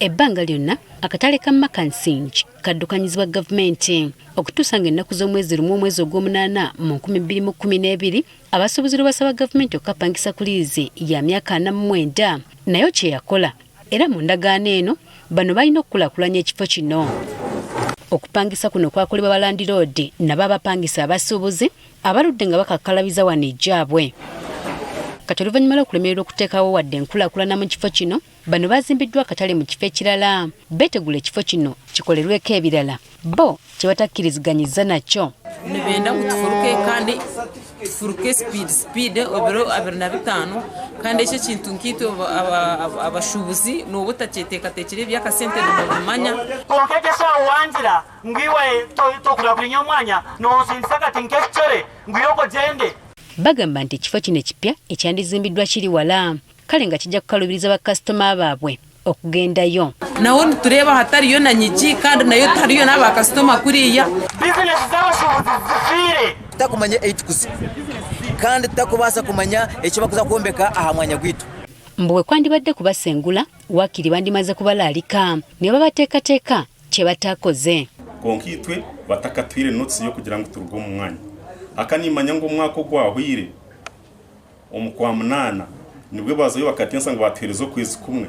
Ebbanga lyonna akatale ka Makansingi kaddukanyizibwa gavumenti okutuusa ng'ennaku z'omwezi lumu omwezi ogw'omunaana mu 2012 abasuubuzi lwe basaba gavumenti okukapangisa ku liizi ya myaka 49 nayo kye yakola era mu ndagaano eno bano balina okukulaakulanya ekifo kino. Okupangisa kuno kwakolebwa ba landiroodi nabo abapangisa abasuubuzi abaludde nga bakakkalabiza wano ejjaabwe. Kati oluvannyuma lw'okulemererwa okuteekawo wadde enkulaakulana mu kifo kino, bano baazimbiddwa akatale mu kifo ekirala beetegula ekifo kino kikolerweko ebirala bo kye batakkiriziganyizza nakyo. Nibenda kutufuruke kandi tufuruke speed obiro 25 kandi ekyo kintu nkito abashubuzi n'obutakyetekatekera ebyakasente n'obumanya konkegesa wanjira ngwiwe tokulakulinya omwanya nonsindisa kati nk'ekicere ngwiyoko gende. Bagamba nti ekifo kino ekipya ekyandizimbiddwa kiri wala kale nga kijja kukalubiriza bakasitoma baabwe okugendayo. Nawo nitureeba hatariyo na nyigi kandi nayo tariyo n'abakasitoma kuriya. Bizinesi z'abashubuzi zifiire tutakumanya 8 kuzi kandi tutakubaasa kumanya ekibakuza kwombeka aha mwanya gwitu. Mbwe kwandibadde kubasengula wakiri bandimaze kubalaalika ne babateekateeka kye bataakoze. Konkitwe batakatwire notisi yo kugira ngo turuge mu mwanya akanimanya ngo umwaka ogwahwire omukwa munana nibwe bazoyo bakatensa ngo batwerezo kwezi kumwe.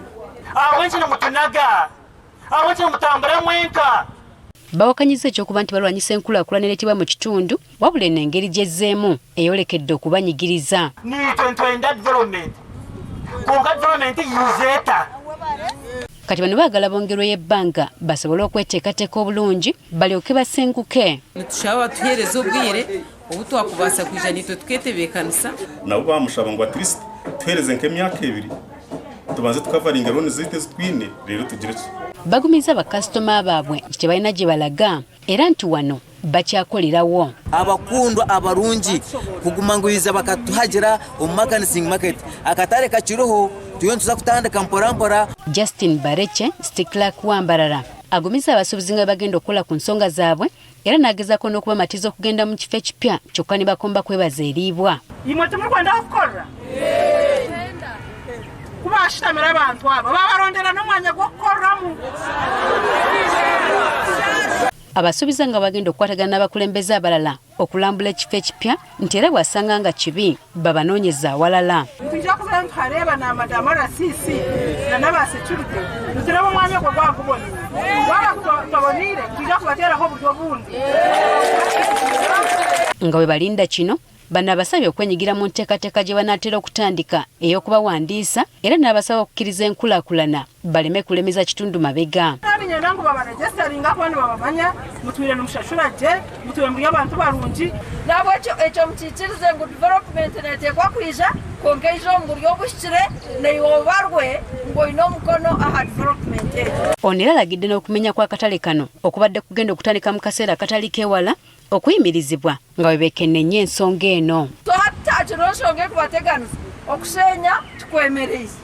Awenchi na mutunaga awenchi na mutambara mwenka bawakanyiza ekyokuba nti balwanyisa enkulaakulana ereetebwa mu kitundu wabula n'engeri gyezzeemu eyolekedde okubanyigiriza. Ni 2020 development konka development yuzeta. Kati bano baagala bongerwa ebbanga basobole okweteekateeka obulungi balyoke basenguke. Nitushaba batuhereza obwire obutwakubaasa kwija nitwe tuketebeekanisa. Nabo bamushaba ngo atlist tuhereze nk'emyaka 2 tubanze tukavaringa roni zite zitwine rero tugire bagumiza bakasitoma baabwe nti tebalina gye balaga era nti wano bakyakolerawo. Abakundwa abarungi kugumanguyiza bakatuhagira omu Makansingi market akatale kakiroho tuyo tuza kutandika mpora. Justin Bareche Stiklak Wambarara agumiza abasuubuzi nga bagenda okukola ku nsonga zaabwe era n'agezaako n'okubamatiza okugenda mu kifo ekipya kyokka ne bakomba kwebaza eriibwa. Imwe temukwenda kukola kubashitamira abantu abo babarondera n'omwanya gw'okukoramu. Abasuubiza nga bagenda okukwatagana n'abakulembeze abalala okulambula ekifo ekipya nti era bwasanga nga kibi babanoonyeza awalala. Tujja kuba nkareeba n'amadamu rasisi n'abasecurity tutiraba omwanya gwe gwagubona waba tubonire tujja kubateerako obuto bundi. Nga bwe balinda kino bano abasabye okwenyigira mu nteekateeka gye banaatera okutandika ey'okubawandiisa era n'abasaba okukkiriza enkulaakulana baleme kulemeza kitundu mabega. Nyenda ngo babarejestaringa kwani babamanya mutwire n'umushashura gye mutwire muri abantu barungi nabo ekyo mukikirize ngo development neteekwa kwija konkejo ngo lyobushikire neyobarwe ngo ino mukono aha development. Ono era alagidde n'okumenya kw'akatale kano okubadde kugenda okutandika mu kaseera akatali kewala okuyimirizibwa nga bwe bekennenya ensonga eno. Hata kino nsonga ekubateganiza okusenya tukwemereza.